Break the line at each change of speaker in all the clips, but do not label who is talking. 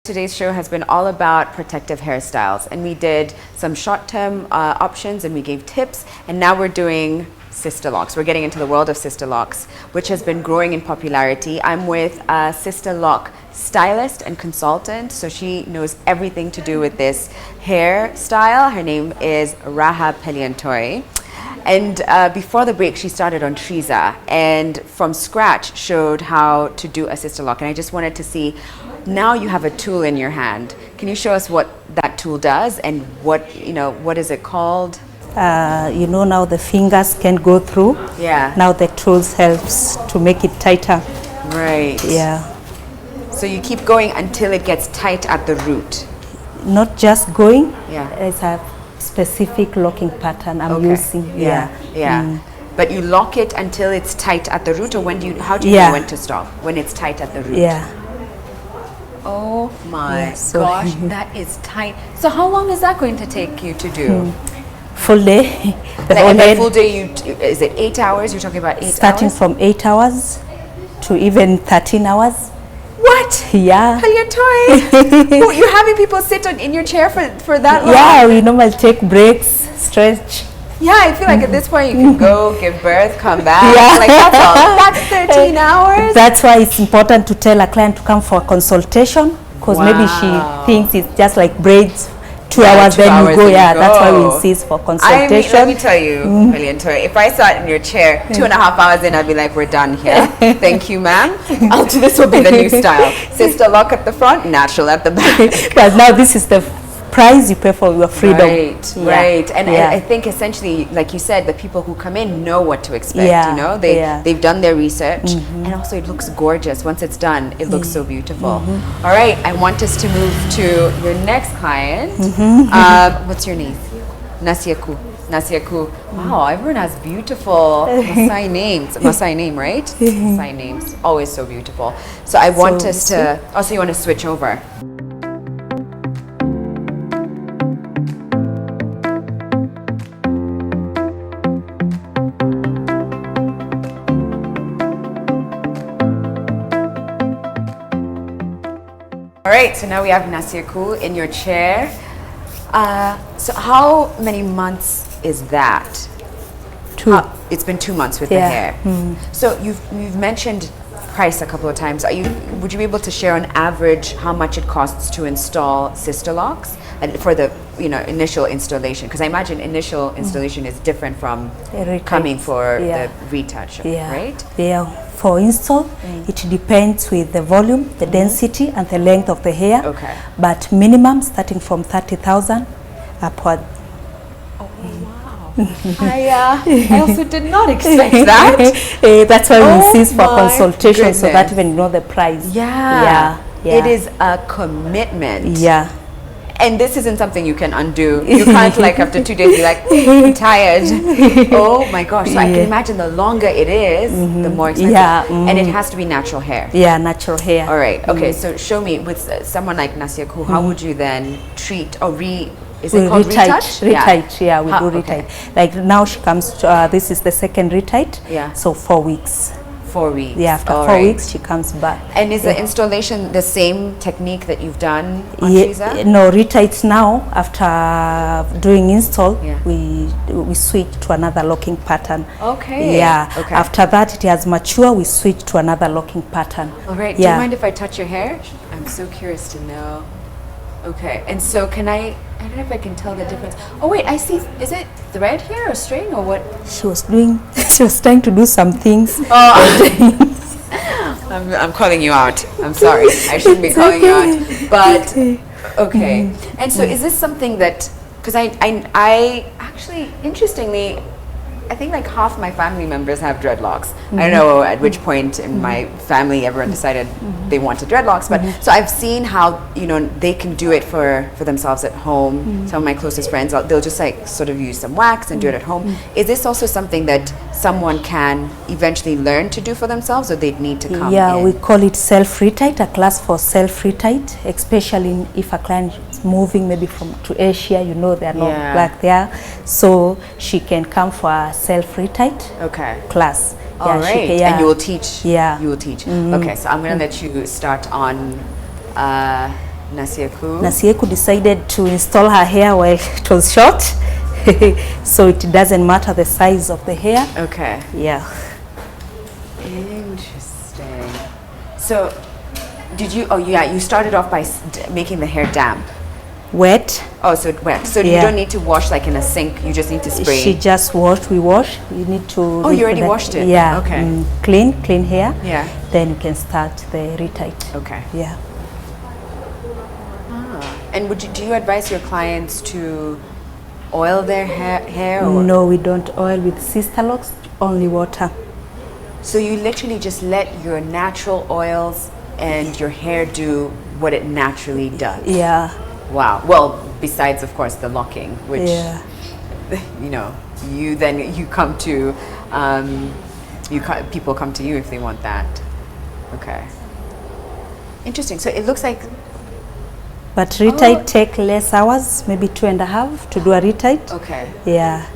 Today's show has been all about protective hairstyles, and we did some short-term options and we gave tips, and now we're doing Sister Locks. We're getting into the world of Sister Locks, which has been growing in popularity. I'm with a Sister Lock stylist and consultant, so she knows everything to do with this hairstyle. Her name is Raha Peliantori. And before the break, she started on Triza and from scratch showed how to do a Sister Lock. And I just wanted to see, now you have a tool in your hand. Can you show us what that tool does and what is it called?
Now the fingers can go through.
Yeah.
Now the tools helps to make it tighter.
Right.
Yeah.
So you keep going until it gets tight at the root.
Not just going.
Yeah.
It's a specific locking pattern I'm using.
Yeah. But you lock it until it's tight at the root, or how do you know when to stop? When it's tight at the root?
Yeah.
Oh my gosh, that is tight. So how long is that going to take you to do?
Full day.
The full day, is it 8 hours? You're talking about 8 hours?
Starting from 8 hours to even 13 hours.
What?
Yeah.
Peliantori. You're having people sit in your chair for that long?
Yeah, we normally take breaks, stretch.
Yeah, I feel like at this point you can go, give birth, come back.
Yeah.
Like that's 13 hours.
That's why it's important to tell a client to come for a consultation, because maybe she thinks it's just like braids. 2 hours, then you go. That's why we insist for consultation.
Let me tell you, Peliantori, if I sat in your chair 2.5 hours in, I'd be like, we're done here. Thank you, ma'am. This will be the new style. Sister Lock at the front, natural at the back.
But now this is the price you pay for your freedom.
Right. And I think essentially, like you said, the people who come in know what to expect. They've done their research, and also it looks gorgeous. Once it's done, it looks so beautiful. All right, I want us to move to your next client. What's your name? Nasiaku. Wow, everyone has beautiful Maasai names. Maasai name, right? Maasai names, always so beautiful. So I want us to. Also, you want to switch over. All right, so now we have Nasiaku in your chair. So how many months is that?
2.
It's been 2 months with the hair. So you've mentioned price a couple of times. Would you be able to share on average how much it costs to install Sister Locks and for the initial installation? Because I imagine initial installation is different from coming for the retouch, right?
Yeah. For install, it depends with the volume, the density, and the length of the hair.
Okay.
But minimum starting from 30,000 upward.
Oh wow! I also did not expect that.
That's why we insist for consultation, so that even you know the price.
Yeah. It is a commitment.
Yeah.
And this isn't something you can undo. You can't like after 2 days be like, I'm tired. Oh my gosh. So I can imagine the longer it is, the more expensive.
Yeah.
And it has to be natural hair.
Yeah, natural hair.
All right. Okay. So show me with someone like Nasiaku, how would you then treat or is it called retouch?
Retouch, yeah, we do retouch. Like now she comes to, this is the second retouch.
Yeah.
So 4 weeks.
4 weeks.
Yeah, after 4 weeks she comes back.
And is the installation the same technique that you've done on Triza?
No, retouch now after doing install, we switch to another locking pattern.
Okay.
Yeah. Okay. After that it has mature, we switch to another locking pattern.
All right. Do you mind if I touch your hair? I'm so curious to know. Okay. And so can I don't know if I can tell the difference. Oh wait, I see. Is it thread here or string or what?
She was trying to do some things.
I'm calling you out. I'm sorry. I shouldn't be calling you out. But okay. And so is this something that, because I actually, interestingly, I think like half my family members have dreadlocks. I don't know at which point in my family everyone decided they wanted dreadlocks, but so I've seen how they can do it for themselves at home. Some of my closest friends, they'll just like sort of use some wax and do it at home. Is this also something that someone can eventually learn to do for themselves, or they'd need to come in?
We call it self-retouch, a class for self-retouch, especially if a client is moving maybe to Asia, they are not black there, so she can come for a self-retouch class.
All right. And you will teach?
Yeah.
You will teach. Okay, so I'm going to let you start on Nasieku.
Nasieku decided to install her hair while it was short, so it doesn't matter the size of the hair.
Okay.
Yeah.
Interesting. So, did you? Oh, yeah. You started off by making the hair damp.
Wet.
Oh, so wet. So you don't need to wash like in a sink. You just need to spray.
She just washed. We wash. You need to.
Oh, you already washed it.
Yeah.
Okay.
Clean hair.
Yeah.
Then you can start the retight.
Okay.
Yeah.
And do you advise your clients to oil their hair? Or?
No, we don't oil with Sister Locks. Only water.
So you literally just let your natural oils and your hair do what it naturally does.
Yeah.
Wow. Well, besides of course the locking, which you know, you come to, people come to you if they want that. Okay. Interesting. So it looks like.
But retight take less hours, maybe 2.5 to do a retight.
Okay.
Yeah.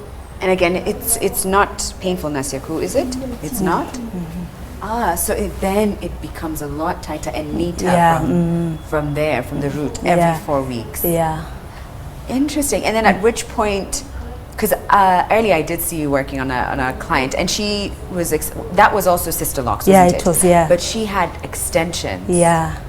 And again, it's not painful, Nasieku, is it? It's not? Ah, so then it becomes a lot tighter and neater from there, from the root, every 4 weeks.
Yeah.
Interesting. And then at which point, because earlier I did see you working on a client, and she was, that was also Sister Locks, wasn't it?
It was, yeah.
But she had extensions.
Yeah.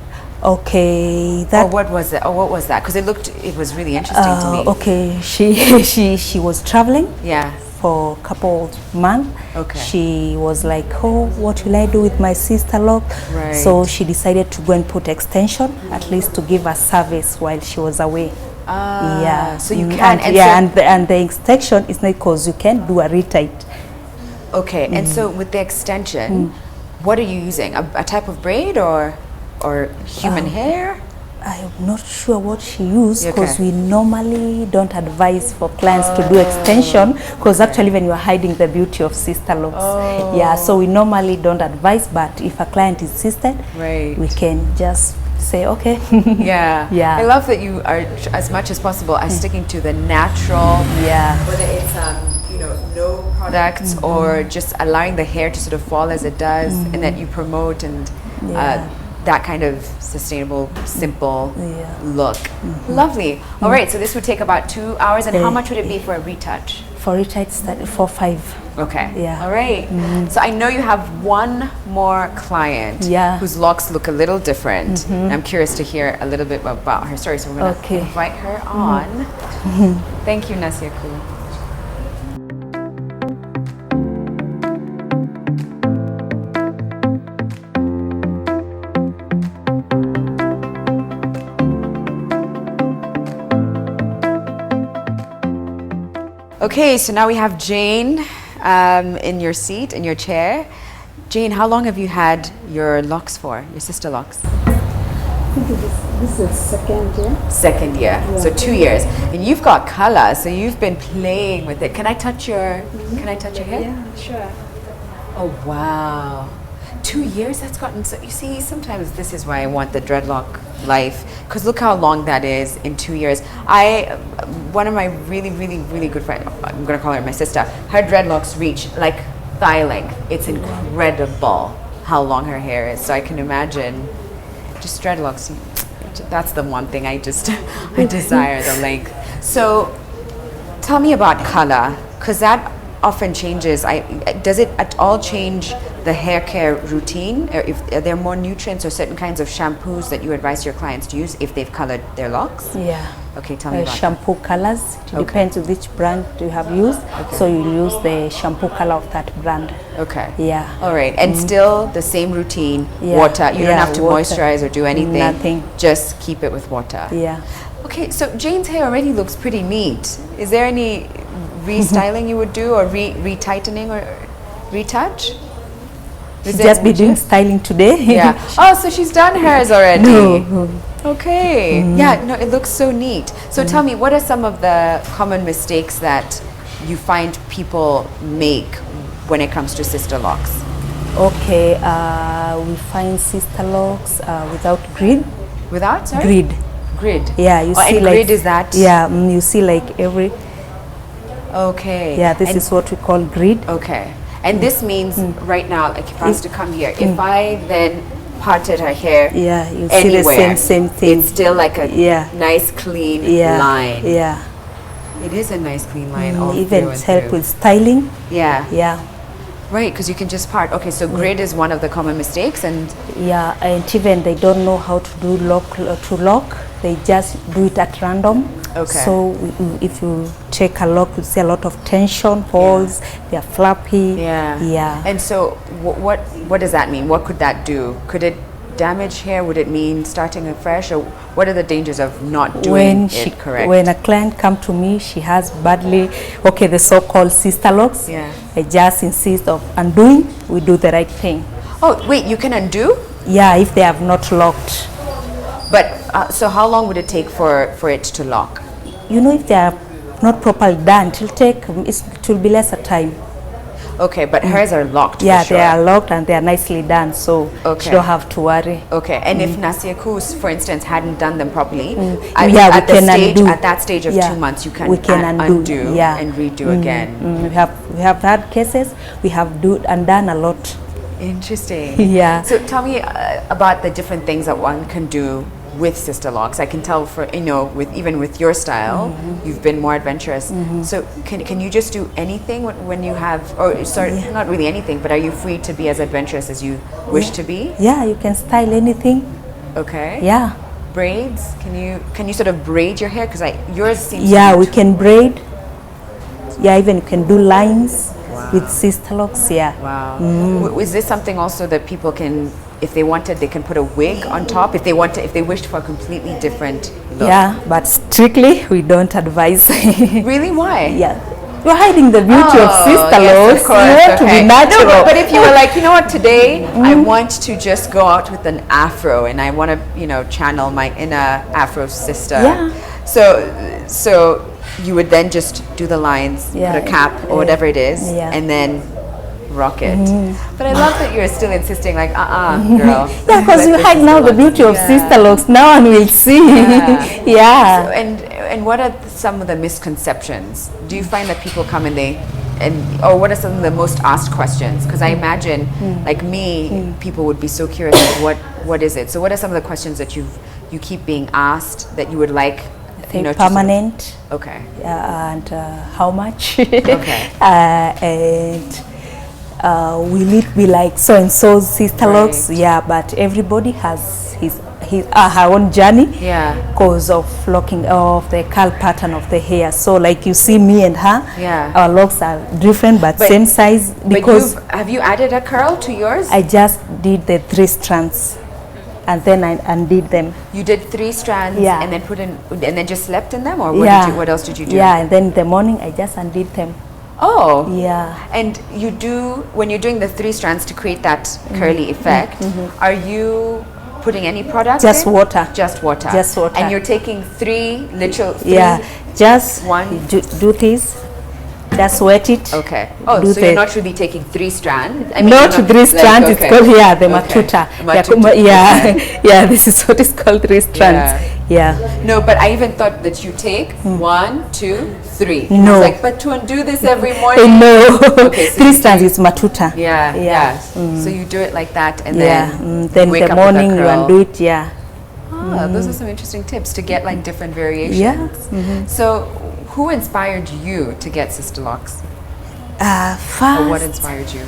Okay.
Or what was it? Or what was that? Because it was really interesting to me.
Okay. She was traveling.
Yeah.
For a couple of months.
Okay.
She was like, oh, what will I do with my Sister Lock?
Right.
So she decided to go and put extension, at least to give her service while she was away.
Ah.
Yeah.
So you can.
And the extension is not because you can do a retight.
Okay. And so with the extension, what are you using? A type of braid or human hair?
I'm not sure what she used, because
Okay.
we normally don't advise for clients to do extension, because actually when you are hiding the beauty of Sister Locks. Yeah, so we normally don't advise, but if a client insisted, we can just say okay.
Yeah.
Yeah.
I love that you are, as much as possible, are sticking to the natural.
Yeah.
Whether it's no products or just allowing the hair to sort of fall as it does, and that you promote and that kind of sustainable, simple look. Lovely. All right, so this would take about 2 hours, and how much would it be for a retouch?
For retouch, for 5.
Okay.
Yeah.
All right. So I know you have one more client whose locks look a little different. I'm curious to hear a little bit about her story, so we're going to invite her on. Thank you, Nasieku. Okay, so now we have Jane in your seat, in your chair. Jane, how long have you had your locks for, your Sister Locks?
I think this is second year.
Second year, so 2 years. And you've got color, so you've been playing with it. Can I touch your, can I touch your hair?
Yeah, sure.
Oh, wow. 2 years, that's gotten, so you see, sometimes this is why I want the dreadlock life, because look how long that is in 2 years. One of my really, really, really good friends, I'm going to call her my sister, her dreadlocks reach like thigh length. It's incredible how long her hair is. So I can imagine just dreadlocks, that's the one thing I desire, the length. So tell me about color, because that often changes. Does it at all change the hair care routine? Or are there more nutrients or certain kinds of shampoos that you advise your clients to use if they've colored their locks?
Yeah.
Okay, tell me about
shampoo colors. It depends on which brand you have used. So you use the shampoo color of that brand.
Okay.
Yeah.
All right. And still the same routine, water. You don't have to moisturize or do anything.
Nothing.
Just keep it with water.
Yeah.
Okay, so Jane's hair already looks pretty neat. Is there any restyling you would do, or retightening or retouch?
She's just been doing styling today.
Yeah. Oh, so she's done hers already.
No.
Okay. Yeah, no, it looks so neat. So tell me, what are some of the common mistakes that you find people make when it comes to Sister Locks?
Okay, we find Sister Locks without grid.
Without, sorry?
Grid.
Grid.
Yeah, you see
and
like,
grid is that?
Yeah, you see like every.
Okay.
Yeah, this is what we call grid.
Okay. And this means right now, like if I was to come here, if I then parted her hair,
Yeah, you see the
anywhere,
same thing.
it's still like a
Yeah.
nice clean
Yeah,
line.
yeah.
It is a nice clean line all
Even
through and
help
through.
with styling.
Yeah,
Yeah,
right, because you can just part. Okay, so grid is one of the common mistakes, and
yeah, and even they don't know how to do lock. They just do it at random.
Okay.
So if you check a lock, you see a lot of tension holes. They are flappy.
yeah.
Yeah.
And so what does that mean? What could that do? Could it damage hair? Would it mean starting afresh? Or what are the dangers of not doing it correct?
When a client come to me, she has badly, okay, the so-called sister locks.
Yeah.
I just insist of undoing. We do the right thing.
Oh, wait, you can undo?
Yeah, if they have not locked.
But so how long would it take for it to lock?
You know, if they are not properly done, it will be lesser time.
Okay, but hers are locked.
Yeah,
for sure.
they are locked and they are nicely done, so
Okay.
you don't have to worry.
Okay, and if Nasia Kus, for instance, hadn't done them properly,
Yeah, we
at
can undo.
at that stage of
Yeah,
2 months, you can,
we can undo, yeah.
and redo again.
We have had cases, we have undone a lot.
Interesting.
Yeah.
So tell me about the different things that one can do with sister locks. I can tell even with your style, you've been more adventurous. So can you just do anything when you have, or sorry, not really anything, but are you free to be as adventurous as you wish to be?
Yeah, you can style anything.
Okay.
Yeah.
Braids? Can you sort of braid your hair? Because yours seems.
Yeah,
to
we
be
can braid. Yeah, even you can do lines with sister locks. Yeah.
Wow. Is this something also that people can, if they wanted, they can put a wig on top if they wished for a completely different look?
Yeah, but strictly we don't advise.
Really? Why?
Yeah. You're hiding the beauty of sister
yes,
locks.
of course,
You want to
okay.
be natural.
No, but if you were like, you know what, today I want to just go out with an afro and I want to, channel my inner afro sister.
Yeah.
So you would then just do the lines,
Yeah,
put a cap or whatever it is,
yeah.
and then rock it. But I love that you're still insisting, like, girl.
Yeah, because you hide now the beauty of sister locks. No one will see.
Yeah.
Yeah.
So, and what are some of the misconceptions? Do you find that people come or what are some of the most asked questions? Because I imagine, like me, people would be so curious, like, what is it? So what are some of the questions that you keep being asked that you would like,
I think permanent.
Okay.
Yeah, and how much?
Okay.
And will it be like so and so's sister locks?
Right.
Yeah, but everybody has her own journey.
Yeah.
Because of locking of the curl pattern of the hair. So like you see me and her,
Yeah.
our locks are different but same size, because
have you added a curl to yours?
I just did the 3 strands and then I undid them.
You did 3 strands,
Yeah.
and then just slept in them, or what else did you do?
Yeah, and then in the morning I just undid them.
Oh.
Yeah.
And when you're doing the 3 strands to create that curly effect, are you putting any product
Just
in?
water.
Just water.
Just water.
And you're taking 3
Yeah, just
one-
do this, just wet it.
Okay. Oh,
Do
so you're
the-
not really taking 3 strands?
Not
you're
3 strands,
okay.
it's called here the
Okay.
matuta.
Matuta,
Yeah,
okay.
yeah, this is what is called 3 strands. Yeah.
No, but I even thought that you take 1, 2, 3. I
No.
was like, but to undo this every morning.
No,
Okay, so
3
you
strands is matuta.
Yeah,
Yeah.
So you do it like that, and
Yeah, then
wake
the
up with a
morning you
curl.
undo it, yeah.
Those are some interesting tips to get like different variations.
Yeah.
So, who inspired you to get sister locks? Or what
First,
inspired you?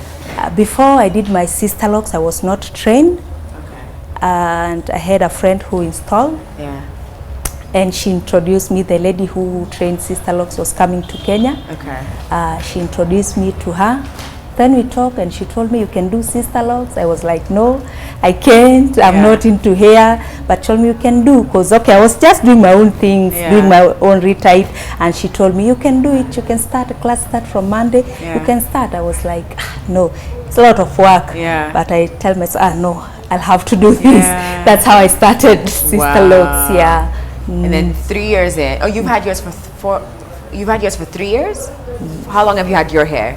before I did my sister locks, I was not trained,
Okay.
and I had a friend who installed,
Yeah.
and she introduced me. The lady who trained sister locks was coming to Kenya.
Okay.
She introduced me to her. Then we talked and she told me, you can do sister locks. I was like, no, I can't. I'm
Yeah.
not into hair. But told me you can do. Because, okay, I was just doing my own things,
Yeah.
doing my own retight. And she told me, you can do it. You can start a class start from Monday.
Yeah.
You can start. I was like, no, it's a lot of work.
Yeah.
But I tell myself, no, I'll have to do this.
Yeah.
That's how I started sister
Wow.
locks. Yeah.
And then 3 years in. Oh, you've had yours for You've had yours for 3 years? How long have you had your hair?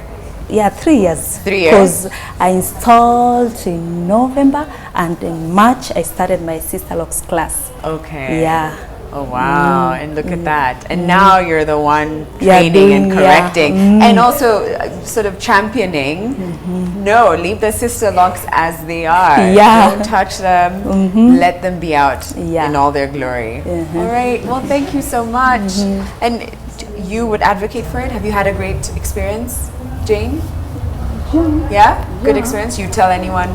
Yeah, 3 years.
3 years?
Because I installed in November and in March I started my sister locks class.
Okay.
Yeah.
Oh wow, and look at that. And now you're the one
Yeah,
training and
doing,
correcting and also sort of championing. No, leave the sister locks as they are.
Yeah.
Don't touch them. Let them be out
Yeah.
in all their glory. All right. Well, thank you so much. And you would advocate for it? Have you had a great experience, Jane? Yeah? Good experience? You tell anyone?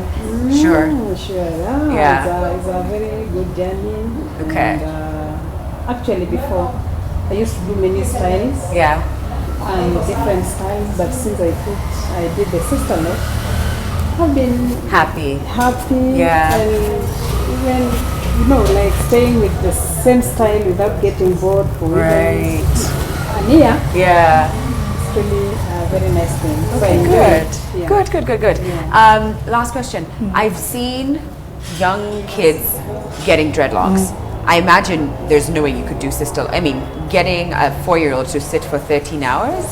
Sure.
Sure.
Yeah.
It's a very good journey.
Okay.
And, actually, before I used to do many styles
Yeah.
and different styles, but since I did the sister lock, I've been
Happy.
happy
Yeah.
and even like staying with the same style without getting bored for even
Right.
an year.
Yeah.
It's really a very nice thing. So I
Okay,
enjoy
good.
it. Yeah.
Good. Last question. I've seen young kids getting dreadlocks. I imagine there's no way you could do getting a 4-year-old to sit for 13 hours?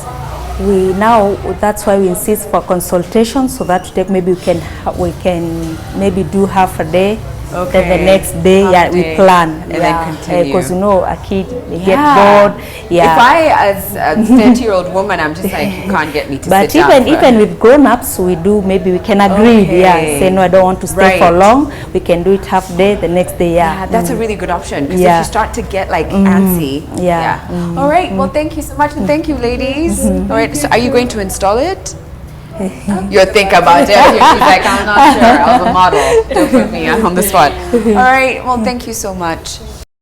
That's why we insist for consultation, so that maybe we can maybe do half a day.
Okay.
Then the next day,
Half a
we
day,
plan.
and then continue.
Because a kid, they get bored. Yeah.
If I, as a 30-year-old woman, I'm just like, you can't get me to
But
sit down.
even with grown-ups, maybe we can agree.
Okay.
Yeah, say no, I don't want to stay for
Right.
long. We can do it half day, the next day.
Yeah, that's a really good option because
Yeah.
if you start to get like antsy.
Yeah.
All right. Well, thank you so much, and thank you, ladies. All right. So, are you going to install it? You'll think about it. She's like, I'm not sure. I was a model. Don't put me on the spot. All right. Well, thank you so much.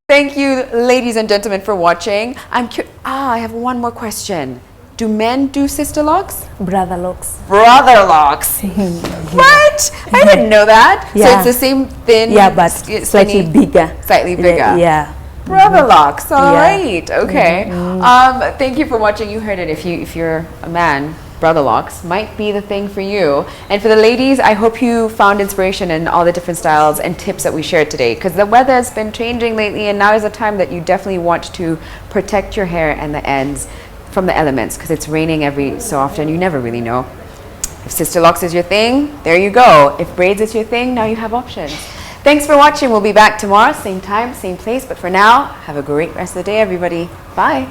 Thank you, ladies and gentlemen, for watching. I have one more question. Do men do sister locks?
Brother locks.
Brother locks. What? I didn't know that. So
Yeah.
it's the same thin.
Yeah, but
skinny-
slightly bigger.
Slightly bigger.
Yeah.
Brother locks. All
Yeah.
right. Okay. Thank you for watching. You heard it. If you're a man, brother locks might be the thing for you. And for the ladies, I hope you found inspiration in all the different styles and tips that we shared today, because the weather has been changing lately, and now is a time that you definitely want to protect your hair and the ends from the elements, because it's raining every so often. You never really know. If sister locks is your thing, there you go. If braids is your thing, now you have options. Thanks for watching. We'll be back tomorrow, same time, same place. But for now, have a great rest of the day, everybody. Bye.